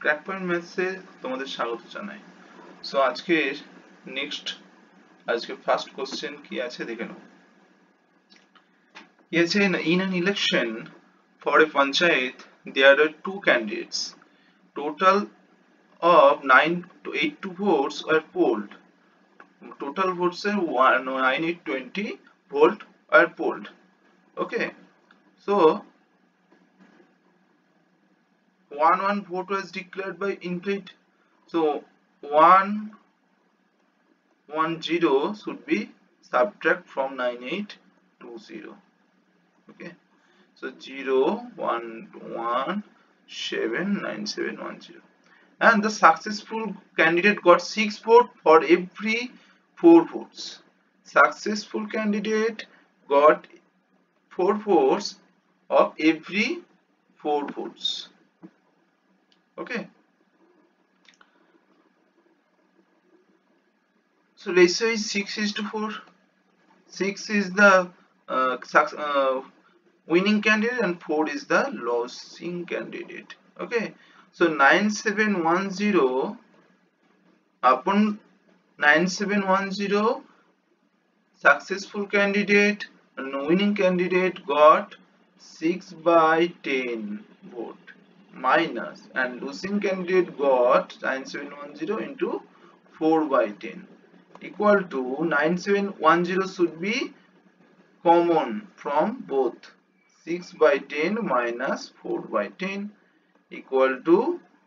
Crack point ম্যাথসে তোমাদের স্বাগত জানাই। সো আজকে ফার্স্ট কোশ্চেন কি আছে দেখে নাও। কি আছে, in an election for a panchayat there are two candidates. Total of 982 votes were polled. Total votes are 9820 vote are polled. Okay, so one vote was declared by invalid. So 110 should be subtract from 9820. Okay, so 0 1 1 7 9 7 1 0, and the successful candidate got 6 votes for every 4 votes. Successful candidate got 4 votes of every 4 votes. Okay, so ratio is 6:4. 6 is the winning candidate and 4 is the losing candidate. Okay, so 9710 upon 9710, successful candidate and winning candidate got 6/10 vote minus, and losing candidate got 9710 into 4/10 equal to 9710 should be common from both. 6/10 minus 4/10 equal to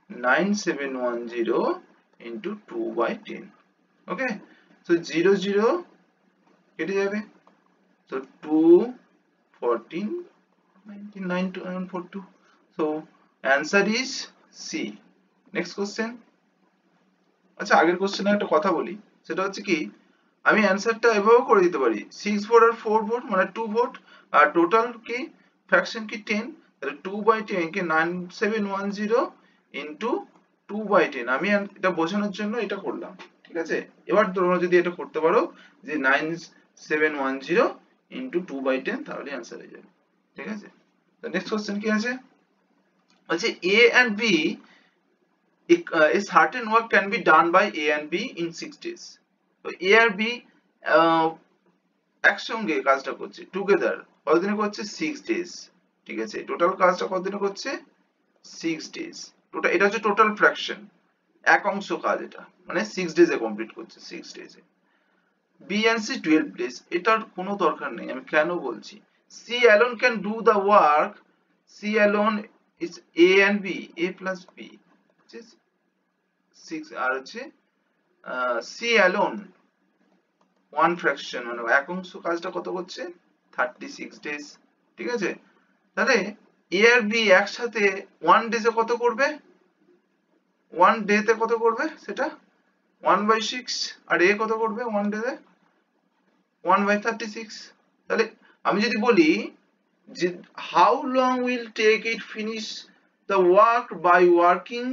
9710 into 2/10. Okay, so 0 0 কেটে যাবে, so 2 14 99 42. So answer is C. Next question. আচ্ছা, আগের কোশ্চেনে একটা কথা বলি, সেটা হচ্ছে কি, আমি অ্যান্সারটা এভাবে করে দিতে পারি 6 ভোট আর 4 ভোট মানে 2 ভোট, আর টোটাল কি ফ্র্যাকশন কি 10, তাহলে 2/10 কে 9710 ইনটু 2/10। আমি এটা বোঝানোর জন্য এটা করলাম, ঠিক আছে। এবার তোমরা যদি এটা করতে পারো যে 9710 ইনটু 2/10, তাহলে অ্যান্সার হয়ে যাবে, ঠিক আছে। তো নেক্সট কোশ্চেন কি আছে, বলছে A and B, a certain work can be done by A and B in 6 days. তো A আর B একসঙ্গে কাজটা করছে, টুগেদার কতদিনে করছে 6 days, ঠিক আছে। টোটাল কাজটা কতদিনে করছে 6 days। টোটাল এটা হচ্ছে টোটাল ফ্র্যাকশন, এক অংশ কাজ, এটা মানে 6 days এ কমপ্লিট করছে, 6 days A. B and C 12 days, এটার কোনো দরকার নেই, আমি কেন বলছি। C alone can do the work. C alone is A and B, A plus B, 6, আর হচ্ছে C alone one fraction মানে এক অংশ কাজটা কত করছে 36 days, ঠিক আছে। তাহলে A আর B একসাথে 1 days এ কত করবে, 1 day তে কত করবে সেটা 1/6, আর A কত করবে 1 day তে 1/36। তাহলে আমি যদি বলি যে how long will take it finish the work by working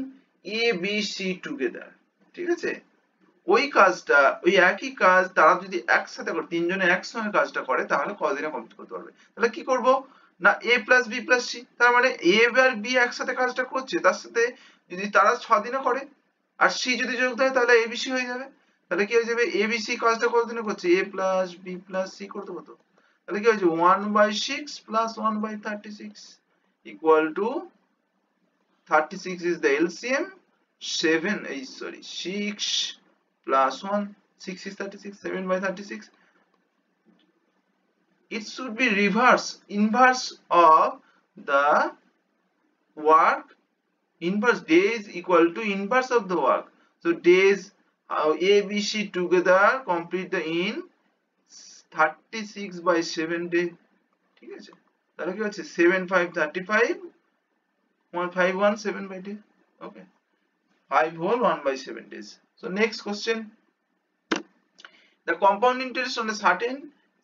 A B C together, ঠিক আছে। ওই কাজটা, ওই একই কাজ তারা যদি একসাথে করে, তিনজনে একসঙ্গে কাজটা করে, তাহলে কতদিনে কমপ্লিট করতে পারবে। তাহলে কি করব না, A plus B plus C, তার মানে A আর B একসাথে কাজটা করছে, তার সাথে যদি তারা 6 দিনে করে আর C যদি যোগ দেয় তাহলে ABC হয়ে যাবে। তাহলে কি হয়ে যাবে, ABC কাজটা কতদিনে করছে, A plus B plus C করতে কত, তাহলে কি হয়েছে 1/6 plus 1/36 equal to 36 is the LCM, 6 plus 1, 6 is 36, 7/36. It should be inverse of the work. Inverse days equal to inverse of the work. So days A, B, C together complete the in 36/7 day, ঠিক আছে। তাহলে কি হচ্ছে 7 5 35 1 5 1 7/day. Okay, 5 whole 1/7 days. So next question. The compound interest on a certain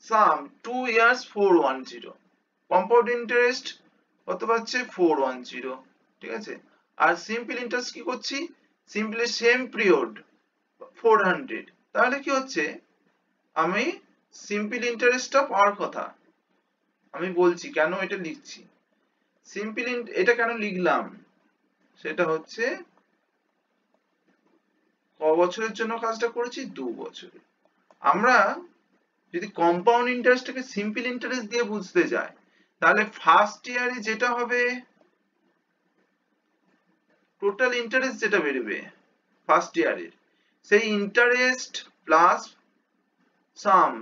sum 2 years 410. Compound interest কত পাচ্ছে 410, ঠিক আছে। আর simple interest কি করছি, সিম্পলি সেম পিরিয়ড 400। তাহলে কি হচ্ছে, আমি সিম্পল ইন্টারেস্টটা পাওয়ার কথা, আমি বলছি কেন এটা লিখছি। সিম্পল এটা কেন লিখলাম সেটা হচ্ছে ক বছরের জন্য কাজটা করেছি? 2 বছরে। আমরা যদি কম্পাউন্ড ইন্টারেস্টটাকে সিম্পল ইন্টারেস্ট দিয়ে বুঝতে যাই, তাহলে ফার্স্ট ইয়ারে যেটা হবে, টোটাল ইন্টারেস্ট যেটা বেরোবে ফার্স্ট ইয়ারের, সেই ইন্টারেস্ট প্লাস সাম,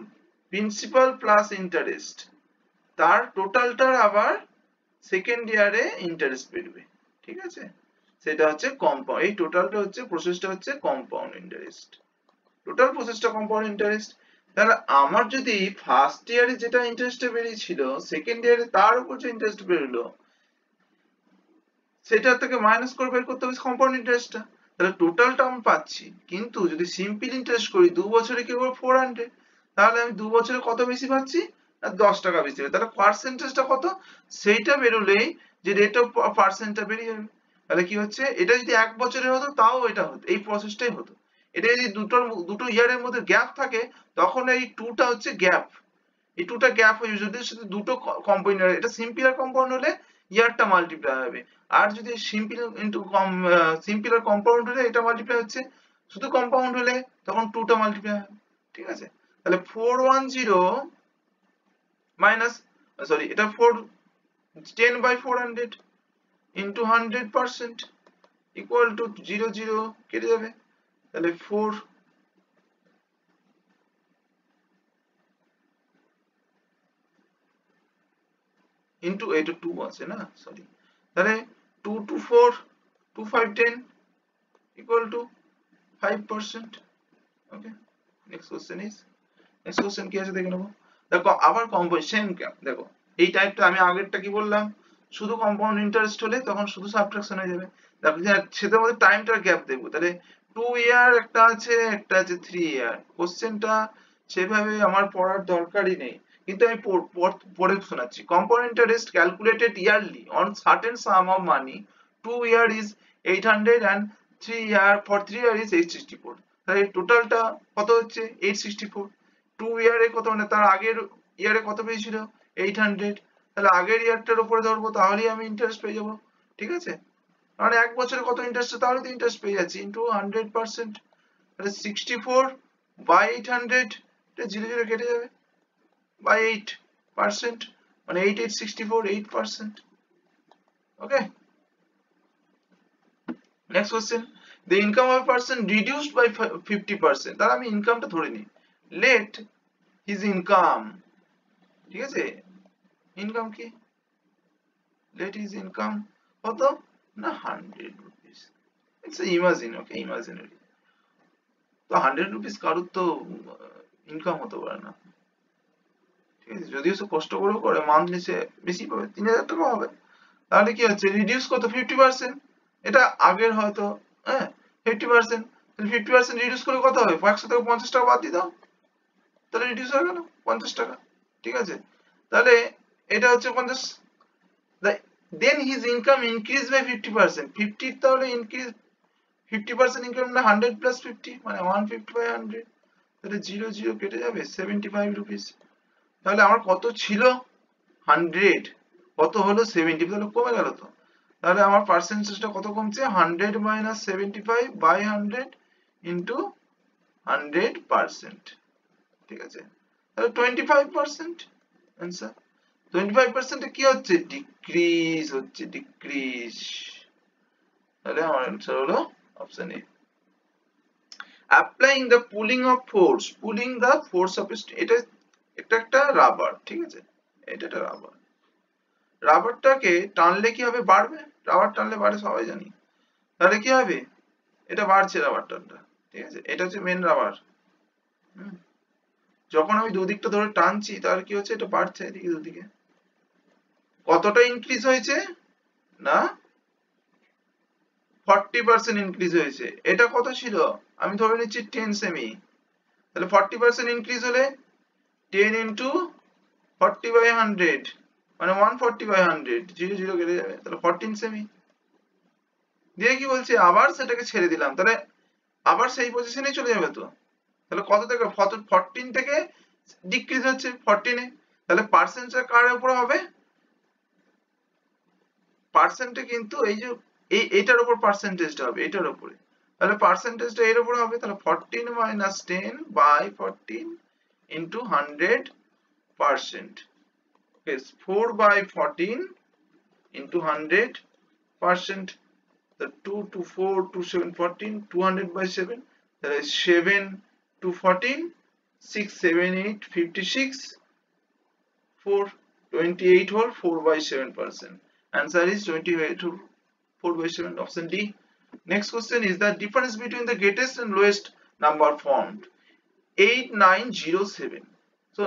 প্রিন্সিপাল প্লাস ইন্টারেস্ট, তার টোটালটার আবার সেকেন্ড ইয়ারে ইন্টারেস্ট বেরোবে। ঠিক আছে, সেটা হচ্ছে কম্পাউন্ড। এই টোটালটা হচ্ছে প্রসেসটা হচ্ছে কম্পাউন্ড ইন্টারেস্ট, টোটাল প্রসেসটা কম্পাউন্ড ইন্টারেস্ট। তাহলে আমার যদি ফার্স্ট ইয়ারে যেটা ইন্টারেস্টটা বেরিয়েছিল, সেকেন্ড ইয়ারে তার উপর যে ইন্টারেস্ট বেরোলো, সেটা থেকে মাইনাস করে বের করতে হবে কম্পাউন্ড ইন্টারেস্টটা। তাহলে টোটালটা আমি পাচ্ছি। কিন্তু যদি সিম্পল ইন্টারেস্ট করি 2 বছরে কি হবে? 400। তাহলে আমি 2 বছরে কত বেশি পাচ্ছি? 10 টাকা বেশি হবে। তাহলে পার্সেন্টেজটা কত? সেইটা বেরোলেই যে রেট অফ পার্সেন্টটা বেরিয়ে যাবে। তাহলে কি হচ্ছে, এটা যদি 1 বছরে হতো তাও এটা হতো, এই প্রসেসটাই হতো। এটা যদি দুটো ইয়ারের মধ্যে গ্যাপ থাকে, তখন এই 2টা হচ্ছে গ্যাপ, এই 2টা গ্যাপ হয়ে যদি শুধু দুটো কম্পাউন্ড, এটা সিম্পল আর কম্পাউন্ড হলে ইয়ারটা মাল্টিপ্লাই হবে। আর যদি সিম্পল ইনটু সিম্পল আর কম্পাউন্ড হলে এটা মাল্টিপ্লাই হচ্ছে, শুধু কম্পাউন্ড হলে তখন 2টা মাল্টিপ্লাই হবে। ঠিক আছে, তাহলে 410 মাইনাস, সরি, এটা 10/400 ইনটু 100% ইকুয়াল টু 0 0 কেটে যাবে। তাহলে 4 ইনটু, এটা 2 আছে না, সরি, তাহলে 2 2 4 2 5 10 equal to 5%. Okay, next question is, next question কি আছে দেখে নেবো। দেখো আবার কম্পাউন্ড সেম গ্যাপ। দেখো এই টাইপটা আমি আগেরটা কি বললাম, শুধু কম্পাউন্ড ইন্টারেস্ট হলে তখন শুধু সাবট্রাকশন হয়ে যাবে। দেখো সেটার মধ্যে টাইমটার গ্যাপ দেবো। তাহলে 2 ইয়ার একটা আছে, একটা আছে 3 ইয়ার। কোশ্চেনটা সেভাবে আমার পড়ার দরকারই নেই, কিন্তু আমি পড়ে শোনাচ্ছি। Compound interest calculated yearly on certain some of money, 2 year is 800 and 3 year for 3 year is 864। তাহলে টোটালটা কত হচ্ছে? 864। 2 ইয়ারে কত, মানে তার আগের ইয়ারে কত পেয়েছিল? 800। তাহলে আগের ইয়ারটার উপরে ধরবো, তাহলেই আমি ইন্টারেস্ট পেয়ে যাবো। ঠিক আছে, মানে 1 বছরে কত ইন্টারেস্ট, তাহলে তো ইন্টারেস্ট পেয়ে যাচ্ছি ইনটু 100%। তাহলে 64 বাই 800, এটা 0 0 কেটে যাবে, বাই 8%, মানে 8 8 64, 8%। ওকে, next question. the income of a person reduced by 50%। তাহলে আমি ইনকামটা ধরে নিই, let his income, ঠিক আছে, ইনকাম কি, let his income কত না 100 rupees। it's a imagine, okay, imaginary। তো 100 rupees কারোর তো ইনকাম হতে পারে না। ঠিক আছে, যদিও সে কষ্ট করেও করে, মান্থলি সে বেশি পাবে, 3000 টাকা হবে। তাহলে কি হচ্ছে, রিডিউস কত? 50%। এটা আগের হয়তো, হ্যাঁ, 50%। তাহলে 50% রিডিউস করে কত হবে? 100 থেকে 50 টাকা বাদ দিয়ে দাও, তাহলে রিডিউস হয়ে গেল 50 টাকা। ঠিক আছে, তাহলে এটা হচ্ছে 50। then his income increased by 50%। 50 তাহলে ইনক্রিজ, 50% ইনকাম না 100 প্লাস 50, মানে 150/100। তাহলে 0 0 কেটে যাবে, 75 রুপিস। তাহলে আমার কত ছিল? 100, কত হলো? 70। তাহলে কমে গেল তো। তাহলে আমার পার্সেন্টেজটা কত কমছে? 100 মাইনাস 75 বাই 100 ইন্টু 100%। ঠিক আছে, তাহলে 25% অ্যান্সার। 25% কি হচ্ছে? ডিক্রিজ হচ্ছে, ডিক্রিজ। তাহলে আমার অ্যান্সার হলো option A. Applying the pulling of force, pulling the force of, এটা একটা রাবার। ঠিক আছে, এটা একটা রাবার। রাবারটাকে টানলে কি হবে? বাড়বে। রাবার টানলে বাড়ে, সবাই জানি। তাহলে কি হবে? এটা বাড়ছে রাবার টানটা। ঠিক আছে, এটা হচ্ছে মেন রাবার। যখন আমি দুদিকটা ধরে টানছি, তাহলে কি হচ্ছে? এটা বাড়ছে এদিকে দুদিকে। কতটা ইনক্রিজ হয়েছে? না 40% ইনক্রিজ হয়েছে। এটা কত ছিল? আমি ধরে নিচ্ছি 10 সেমি। তাহলে 40% ইনক্রিজ হলে 10 ইন্টু 40/100, মানে 140/100, 0 0 কেটে যাবে, তাহলে 14 সেমি। দিয়ে কি বলছে? আবার সেটাকে ছেড়ে দিলাম, তাহলে আবার সেই পজিশনেই চলে যাবে তো। তাহলে কত থেকে 14 থেকে ডিক্রিজ হচ্ছে 14 এ। তাহলে পার্সেন্টটা কার উপরে হবে? পার্সেন্টে কিন্তু এই যে এইটার উপর পার্সেন্টেজটা হবে, এটার উপরে। তাহলে পার্সেন্টেজটা এর উপর হবে, তাহলে 14 minus 10 by 14 into 100%. Yes, 4 by 14 into 100%. The 2 to 4 to 7 14, 200 by 7. That is 7 to 14, 6 7 8 56, 4 28 whole 4 by 7%. Answer is 28 whole 4 by 7, option D. Next question is the difference between the greatest and lowest number formed. 8907. So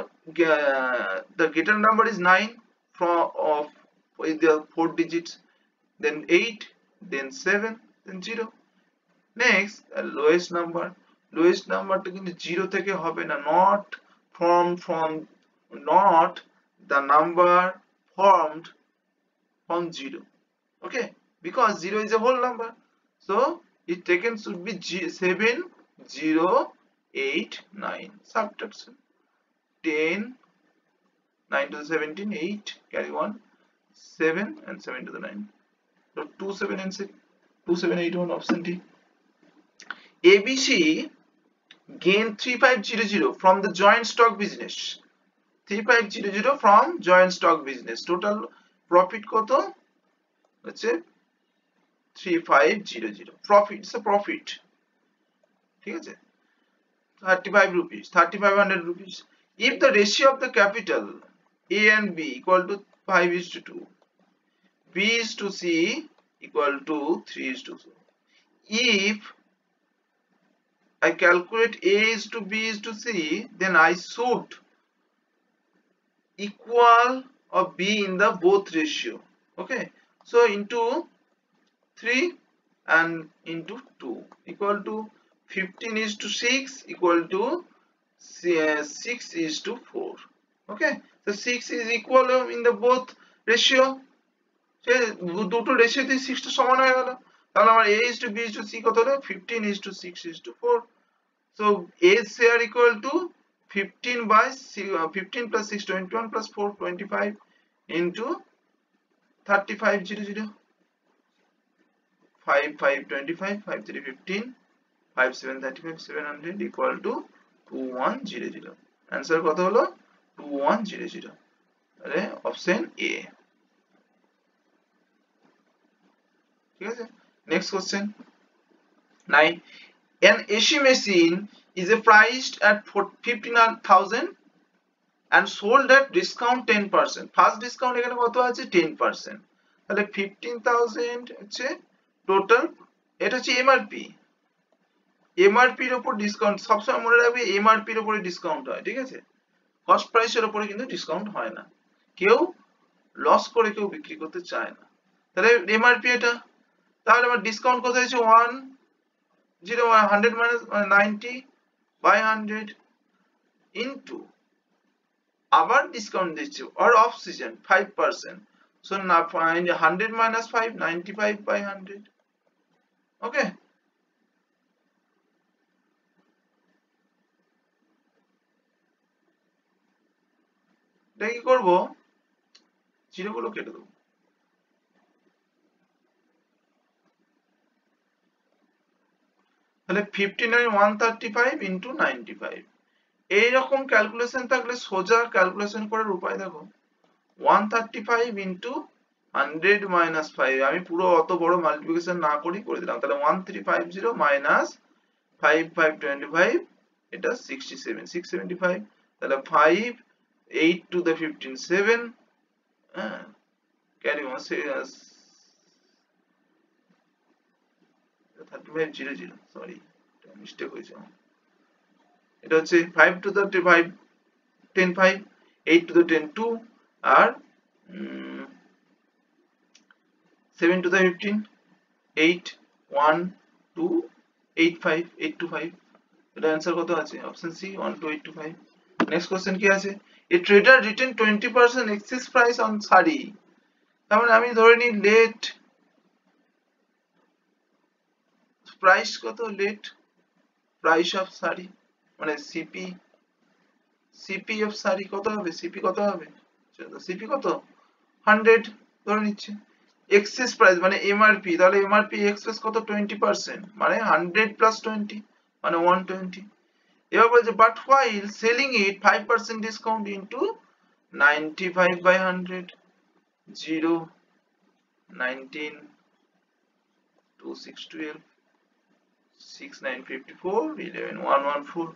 the greater number is 9 from of with the 4 digits, then 8, then 7, then 0. Next, lowest number টা কিন্তু 0 থেকে হবে না, not the number formed from 0. Okay, because 0 is a whole number, so it taken should be 7089. Subtraction 10, 9 to the 17, 8, carry 1, 7 and 7 to the 9. So 2 7 and 6, 2 7 8 1, option D. ABC gained 3500 from the joint stock business. 3500 from joint stock business. Total profit কত হচ্ছে 3500. Profit, it's a profit. ঠিক আছে, 35 rupees, 3500 rupees. If the ratio of the capital A and B equal to 5:2, B is to C equal to 3:2. If I calculate A is to B is to C, then I should equal of B in the both ratio. Okay, so into 3 and into 2 equal to 15 is to 6 equal to 6 is to 4. Okay, so 6 is equal in the both ratio. দুটো রেশিওতে 6 টা সমান হয়ে গেল, তাহলে আমার A is to B is to C কত হলো 15 is to 6 is to 4. So A share equal to 15 by 15 plus 6 21 plus 4 25 into 3500. 5 5 25, 5 3 15, 5 7 35, 700 equal to 2100. Answer কত হলো 2100. তাহলে অপশন A. ঠিক আছে, next question 9. An AC machine is priced at 15,000 and sold at discount 10%. First discount এখানে কত আছে 10%. তাহলে 15,000 হচ্ছে টোটাল, এটা হচ্ছে এমআরপি। এমআরপি এর উপর ডিসকাউন্ট সবসময় মনে রাখবে, এমআরপি এর উপরে ডিসকাউন্ট হয়, ঠিক আছে, কস্ট প্রাইসের উপরে কিন্তু ডিসকাউন্ট হয় না। কেউ লস করে কেউ বিক্রি করতে চায় না। তাহলে এমআরপি এটা, তাহলে আমার ডিসকাউন্ট কত হয়েছে 100 minus 90 by 100 into আবার ডিসকাউন্ট দিচ্ছে or off season 5%, so now 100 minus 5 95 by 100. Okay, এটা কি করব, জিরো গুলো কেটে দেবো। তাহলে 59 135 into 95। এইরকম ক্যালকুলেশন থাকলে সোজা ক্যালকুলেশন করার উপায় দেখো, 135 into 100 minus 5, আমি পুরো অত বড় মাল্টিপ্লিকেশন না করেই করে দিলাম। তাহলে 1350 minus 5 5 25, এটা 67 675, তাহলে 5 8 to the 15 7, হ্যাঁ ক্যারি 3500, সরি মিস্টেক হয়েছে, এটা হচ্ছে 5 to the 5 10 5, 8 to the 10 2, R 7 to the 15 8 1 2 8 5 8 to 5। এটা অ্যানসার কত আছে option C 1 2 8 to 5। Next question কি আছে, a trader retain 20% excess price on sari. তার মানে আমি ধরে নিই লেট প্রাইস কত, লেট প্রাইস অফ শাড়ি মানে সিপি, সিপি অফ শাড়ি কত হবে, সিপি কত হবে, সিপি কত 100 ধরে নিচ্ছে। এক্সেস প্রাইস মানে এমআরপি, তাহলে এমআরপি এক্সেস কত 20%, মানে 100 প্লাস 20 মানে 120। এবার বলছে but while selling it 5% discount into 95 by 100, 0 19 2 6 12 6 9 54 11 114,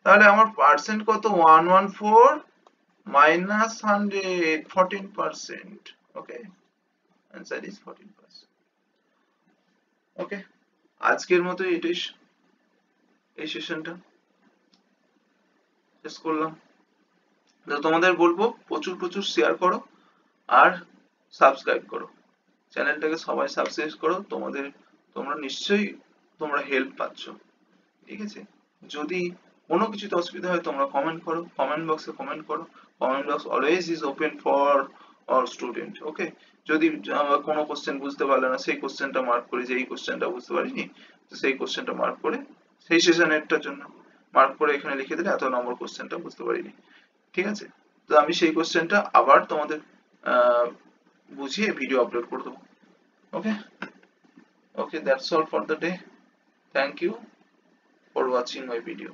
তাহলে আমার পার্সেন্ট কত 114 minus 100 14%, ওকে answer is 14%। ওকে, আজকের মতো এটাই, এই সেশনটা শেষ করলাম। তো তোমাদের বলবো প্রচুর প্রচুর শেয়ার করো আর সাবস্ক্রাইব করো, চ্যানেলটাকে সবাই সাবস্ক্রাইব করো, তোমরা নিশ্চয়ই তোমরা হেল্প পাচ্ছ, ঠিক আছে। যদি কোনো কিছুতে অসুবিধা হয় তোমরা কমেন্ট করো, কমেন্ট বক্সে কমেন্ট করো, comment box always is open for all student, okay. যদি কোনো কোশ্চেন বুঝতে পারলে না সেই কোশ্চেনটা মার্ক করে, যে এই কোশ্চেনটা বুঝতে পারিনি তো সেই কোশ্চেনটা মার্ক করে সেই সেশনেরটার জন্য মার্ক করে এখানে লিখে দিলে এত নম্বর কোশ্চেনটা বুঝতে পারিনি, ঠিক আছে। তো আমি সেই কোশ্চেনটা আবার তোমাদের বুঝিয়ে ভিডিও আপলোড করে দেবো, ওকে। Okay, that's all for the day. Thank you for watching my video.